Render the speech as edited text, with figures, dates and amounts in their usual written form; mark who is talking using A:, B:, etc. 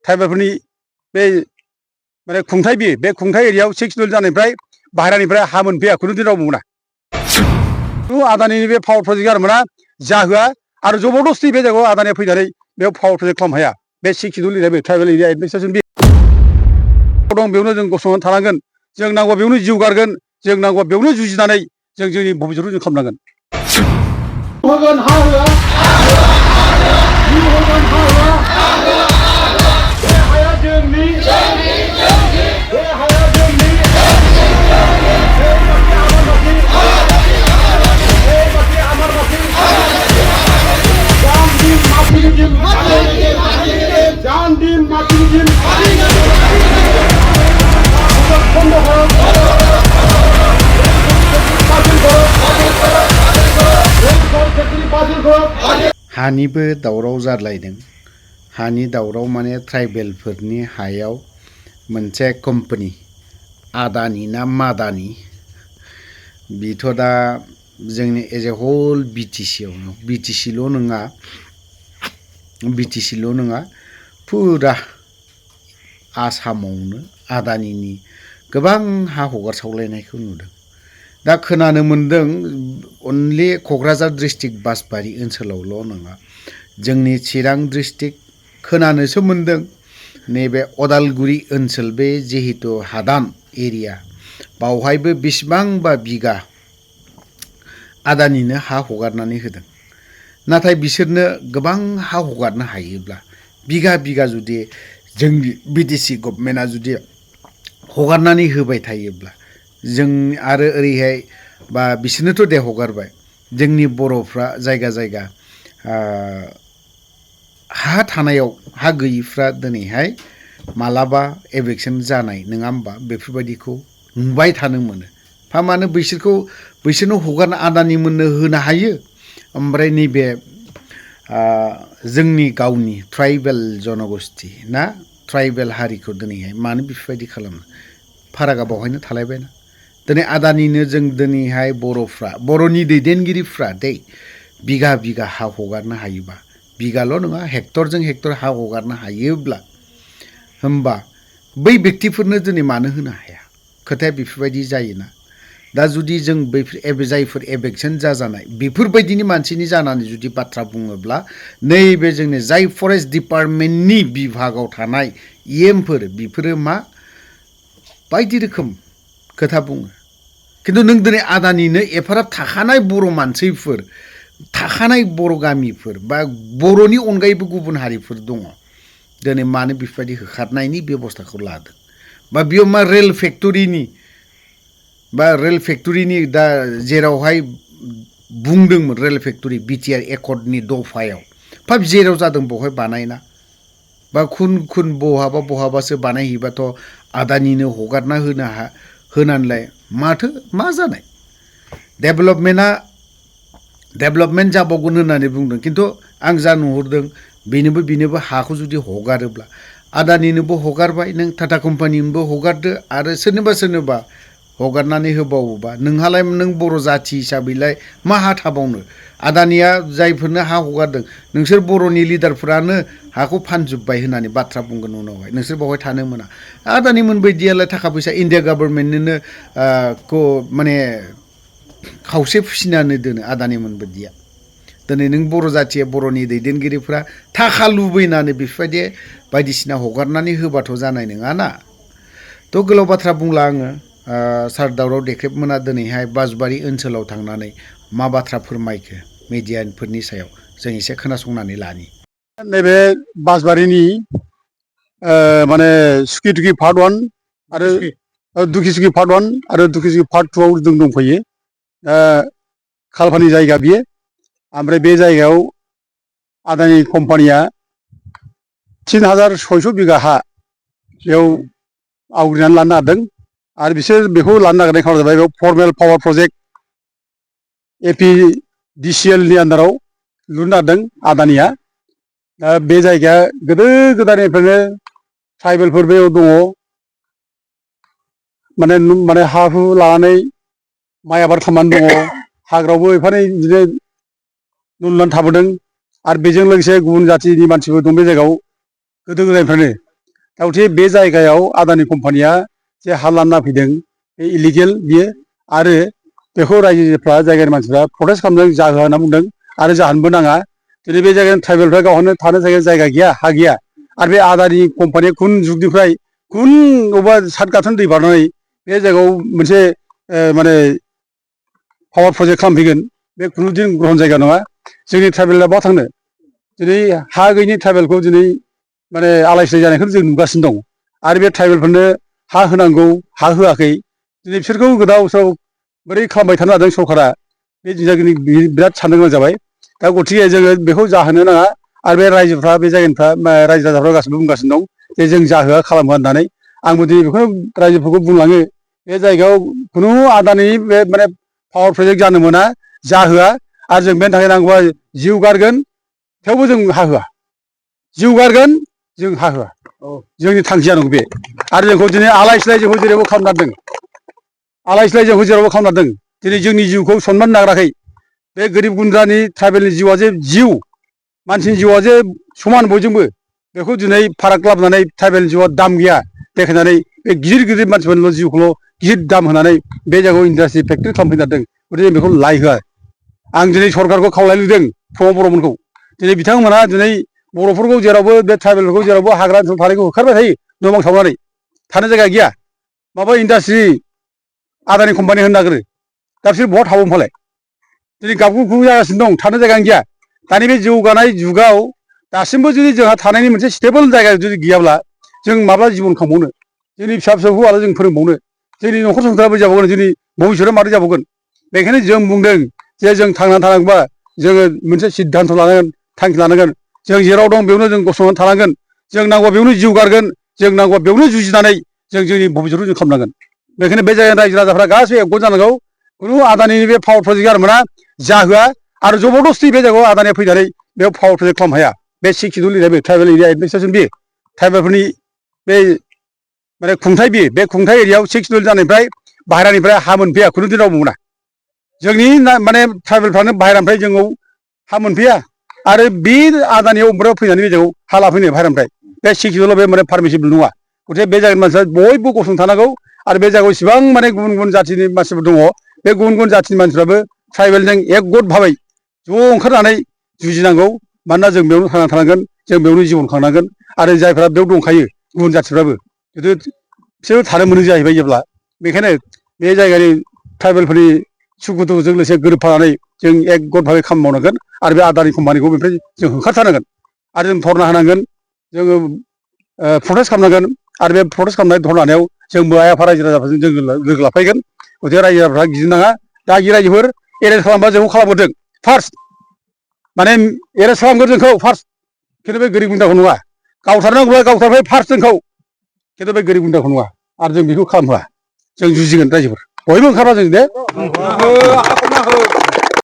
A: ट्राइबेलफोरनि बे माने खुंथाय बियो बे खुंथाय एरियायाव 6 किल'मिटार जानायनिफ्राय बाहेरानिफ्राय हा मोनफैया खुनु दिनावबो मोना आदानिनि बे पावार प्रजेक्ट आरो जाहोआ आरो जबरदस्ति बे जायगायाव आदानिया फैनानै बेयाव पावार प्रजेक्ट खालामनो हाया बे 6 किल'मिटार एरिया बे ट्राइबेल एरिया एडमिनिस्ट्रेसन बे दं बेयावनो जों गसंनानै थानांगोन जों नांगौबा बेयावनो जिउ गारगोन जों नांगौबा बेयावनो जुजिनानै जों जोंनि भबिष्यतखौ जों खालामनांगोन होगोन हा होआ होगोन हा होआ बे हाया जोंनि बे हाया जोंनि
B: हानिबो दावराव जालायदों हानि दावराव माने ट्राइबेलफोरनि हायाव मोनसे कम्पानि आदानि ना मादानि बिथ' दा जोंनि एज ए होल बिटिसियावनो बिटिसिल' नङा फुरा आसामावनो आदानिनि गोबां हा हगारसावलायनायखौ नुदों दा खोनानो मोन्दों अनलि क'क्राझार डिस्ट्रिक्ट बासबारि ओनसोलावल' नङा जोंनि चिरां डिस्ट्रिक्ट खोनानोसो मोन्दों नैबे अदालगुरि ओनसोल बे जिहेतु हादान एरिया बावहायबो बेसेबांबा बिगा आदानिनो हा हगारनानै होदों नाथाय बिसोरनो गोबां हा हगारनो हायोब्ला बिगा बिगा जुदि जोंनि बिटिसि गभर्नमेन्टआ जुदि हगारनानै होबाय थायोब्ला जों आरो ओरैहाय बा बिसोरनोथ' दे हगारबाय जोंनि बर'फ्रा जायगा जायगा हा थानायाव हा गैयिफ्रा दिनैहाय मालाबा एभेक्सन जानाय नङा होमबा बेफोरबायदिखौ नुबाय थानो मोनो थारमाने बैसोरनो हगारना आदानि मोननो होनो हायो ओमफ्राय नैबे जोंनि गावनि ट्राइबेल जनगोष्ठी ना ट्राइबेल हारिखौ दिनैहाय मानो बेफोरबायदि खालामो फारागा बावहायनो थालायबायना दिनै आदानिनो जों दिनैहाय बर'नि दैदेनगिरिफ्रा दै बिगा बिगा हा हगारनो हायोबा बिगाल' नङा हेक्टरजों हेक्टर हा हगारनो हायोब्ला होमबा बै व्यक्तिफोरनो दिनै मानो होनो हाया खोथाया बेफोरबायदि जायोना दा जुदि जों बैफोर जायफोर एभेक्सन जाजानाय बेफोरबायदिनि मानसिनि जानानै जुदि बाथ्रा बुङोब्ला नैबे जोंनि जाय फरेस्ट डिपार्टमेन्टनि बिभागाव थानाय इएमफोर बेफोरो मा बायदि रोखोम खोथा बुङो खिन्थु नों दिनै आदानिनो एफाराब थाखानाय बर' मानसिफोर थाखानाय बर' गामिफोर बा बर'नि अनगायैबो गुबुन हारिफोर दङ दिनै मानो बेफोरबायदि होखारनायनि बेब'स्थाखौ लादों बा बेयाव मा रेल फेक्टरिनि दा जेरावहाय बुंदोंमोन रेल फेक्टरि बिटिआर एकर्डनि दफायाव फाइभ जेराव जादों बेवहाय बानायना बा खुन बहाबासो बानायहैबाथ' आदानिनो हगारना होनानैलाय मा जानाय डेभेलपमेन्ट जाबावगोन होननानै बुंदों खिन्थु आं जा नुहुरदों बेनोबो हाखौ जुदि हगारोब्ला आदानिनोबो हगारबाय नों टाटा कम्पानिनोबो हगारदो आरो सोरनोबा हगारनानै होबावोबा नोंहालाय नों बर' जाथि हिसाबैलाय मा हा थाबावनो आदानिया जायफोरनो हा हगारदों नोंसोर बर'नि लिडारफ्रानो हाखौ फानजोब्बाय होननानै बाथ्रा बुंगोन उनावहाय नोंसोर बावहाय थानो मोना आदानि मोनबायदियालाय थाखा फैसा इन्डिया गभर्नमेन्टनोनो माने खावसे फिसिनानै दोनो आदानि मोनबायदिया दिनै नों बर' जाथिया बर'नि दैदेनगिरिफ्रा थाखा लुबैनानै बेफोरबायदि बायदिसिना हगारनानै होबाथ' जानाय नङाना थ' गोलाव बाथ्रा बुंला आङो सार दावराव देख्रेबमोना दिनैहाय बासबारि ओनसोलाव थांनानै मा बाथ्रा फोरमायखो मिडियाफोरनि सायाव जों एसे खोनासंनानै लानि
A: नैबे बासबारिनि माने सुखि पार्ट 1 आरो दुखि पार्ट 1 आरो दुखि पार्ट 2 आव जों दंफैयो खालपानि जायगा बियो ओमफ्राय बे जायगायाव आदानि कम्पानिया 3600 बिगा हा बेयाव आवग्रिनानै लानो नागिरदों आरो बिसोर बेखौ लानो नागिरनाय खारना जाबाय बेयाव फर्मेल पावार प्रजेक्ट APDCL नि आन्दाराव लुनो नागिरदों आदानिया बे जायगाया गोदो गोदायनिफ्रायनो ट्राइबेलफोर बेयाव दङ माने हा हु लानानै माइ आबाद खालामनानै दङ हाग्रायावबो एफानै बिदिनो नुनानै थाबोदों आरो बेजों लोगोसे गुबुन जाथिनि मानसिफोर दं बे जायगायाव गोदो गोदायनिफ्रायनो दा गथिखे बे जायगायाव आदानि कम्पानिया जे हा लाना फैदों बे इलिगेल बियो आरो बेखौ रायजोफ्रा जायगानि मानसिफ्रा प्रटेस्ट खालामदों जाहोआ होनना बुंदों आरो जाहोनबो नाङा दिनै बे जायगानि ट्राइबेलफ्रा गावहानो थानो जायगा गैया हा गैया आरो बे आदानि कम्पानिया खुन जुगनिफ्राय खुन अबेबा सात गाथोन दै बारनानै बे जायगायाव मोनसे माने पावार प्रजेक्ट खालामफैगोन बे खुनुदिन ग्रहन जायगा नङा जोंनि ट्राइबेला बहा थांनो दिनै हा गैयिनि ट्राइबेलखौ दिनै माने आलाय सिलाय जानायखौ जों नुगासिनो दं आरो बे ट्राइबेलफोरनो हा होनांगौ हा होआखै दिनै बिसोरखौ गोदाव सोराव बोरै खालामबाय थानो हादों सरकारा बे जोंनि बिराद साननो गोनां जाबाय दा गथिखे जोङो बेखौ जाहोनो नाङा आरो बे रायजोफ्रा बे जायगानिफ्रा रायजो राजाफ्रा गासिबो बुंगासिनो दं जे जों जाहोआ खालामहोआ होननानै आंबो दिनै बेखौनो रायजोफोरखौ बुंलाङो बे जायगायाव खुनु आदानि बे माने पावार प्रजेक्ट जानो मोना जाहोआ आरो जों बेनि थाखाय नांगौबा जिउ गारगोन थेवबो जों हा होआ जिउ गारगोन जों हा होआ जोंनि थांखिया नंगौ बे आरो जोंखौ दिनै आलाय सिलाय जोंखौ जेरावबो खालामना दोनदों आलाय सिलाय जोंखौ जेरावबो खालामना दोनदों दिनै जोंनि जिउखौ सनमान नागाराखै बे गोरिब गुन्द्रानि ट्राइबेलनि जिउआ जे जिउ मानसिनि जिउआ जे समान बयजोंबो बेखौ दिनै फाराग लाबोनानै ट्राइबेल जिउआ दाम गैया देखायनानै बे गिदिर गिदिर मानसिफोरनिल' जिउखौल' गिदिर दाम होनानै बे जायगायाव इन्डास्ट्रि फेक्ट्रि खालामफैनो नागिरदों गथिखे जों बेखौ लाय होआ आं दिनै सरकारखौ खावलायलुदों प्रमद बर'मोनखौ दिनै बिथांमोनहा दिनै बर'फोरखौ जेरावबो बे ट्राइबेलफोरखौ जेरावबो हाग्रा ओनसोल थानायखौ होखारबाय थायो न' बां सावनानै थानो जायगा गैया माबा इन्डास्ट्रि आदानि कम्पानि होनो नागिरो दा बिसोर बहा थाबावो होनबालाय दिनै गाबगु खुगु जागासिनो दं थानो जायगायानो गैया दानि बे जौगानाय जुगाव दासिमबो जुदि जोंहा थानायनि मोनसे स्टेबोल जायगा जुदि गैयाब्ला जों माब्ला जिबन खांबावनो जोंनि फिसा फिसौखौ आरो जों फोरोंबावनो जोंनि न'खर संसारा बोरै जाबावगोन जोंनि भबिष्यतआ माबोरै जाबावगोन बेखायनो जों बुंदों जे जों थांनानै थानांगौबा जोङो मोनसे सिद्धान्त लानांगोन थांखि लानांगोन जों जेराव दं बेयावनो जों गसंनानै थानांगोन जों नांगौबा बेयावनो जिउ गारगोन जों नांगौबा बेयावनो जुजिनानै जों जोंनि भबिष्यतखौ जों खालामनांगोन बेखायनो बे जायगानि रायजो राजाफ्रा गासैबो एकगत जानांगौ खुनु आदानि बे पावार प्रजेक्ट जानो मोना जाहोआ आरो जबरदस्ति बे जायगायाव आदानिया फैनानै बेयाव पावार प्रजेक्ट खालामनो हाया बे 6 सिडिउल एरिया बे ट्राइबेल एरिया एडमिनिस्ट्रेसन बे ट्राइबेलफोरनि बे माने खुंथाय बे खुंथाय एरियायाव 6 सिडिउल जानायनिफ्राय बाहेरानिफ्राय हा मोनफैया खुनुदिन रावबो मोना जोंनि माने ट्राइबेलफ्रानो बाहेरानिफ्राय जोंनाव हा मोनफैया आरो बे आदानियाव ओमफ्राय फैनानै बे जायगायाव हा लाफैनो बाहेरानिफ्राय बे 6 सिडिउलाव बे माने पारमिसिबल नङा गथिखे बे जायगानि मानसिया बयबो गसंथानांगौ आरो बे जायगायाव इसेबां माने गुबुन गुबुन जाथिनि मानसिफोर दङ बे गुबुन गुबुन जाथिनि मानसिफ्राबो ट्राइबेलजों एकगत भाबै ज' ओंखारनानै जुजिनांगौ मानोना जों बेयावनो थांना थानांगोन जों बेयावनो जिबन खांनांगोन आरो जायफ्रा बेयाव दंखायो गुबुन जाथिफ्राबो खिन्थु बिसोरो थानो मोनो जाहैबाय जेब्ला बेखायनो बे जायगानि ट्राइबेलफोरनि सुखु दुखुजों लोगोसे गोरोबफानानै जों एकगत भाबै खामानि मावनांगोन आरो बे आदानि कम्पानिखौ बेनिफ्राय जों होखारथारनांगोन आरो जों धरना होनांगोन जोङो प्रटेस्ट खालामनांगोन आरो बे प्रटेस्ट खालामनाय धरना होनायाव जोंबो आइ आफा रायजो राजाफोरजों जों लोगो लाफैगोन गथिखे रायजो राजाफ्रा गिनो नाङा दा रायजोफोर एरेस्ट खालामबा जोंखौ खालामहरदों फार्स्ट माने एरेस्ट खालामगोन जोंखौ फार्स्ट खिन्थु बे गोरिब गुन्द्राखौ नङा गावथारनांगौब्ला गावथारबाय फार्स्ट जोंखौ खिन्थु बे गोरिब गुन्द्राखौ नङा आरो जों बेखौ खालामहोआ जों जुजिगोन रायजोफोर बयबो ओंखारबा जों दे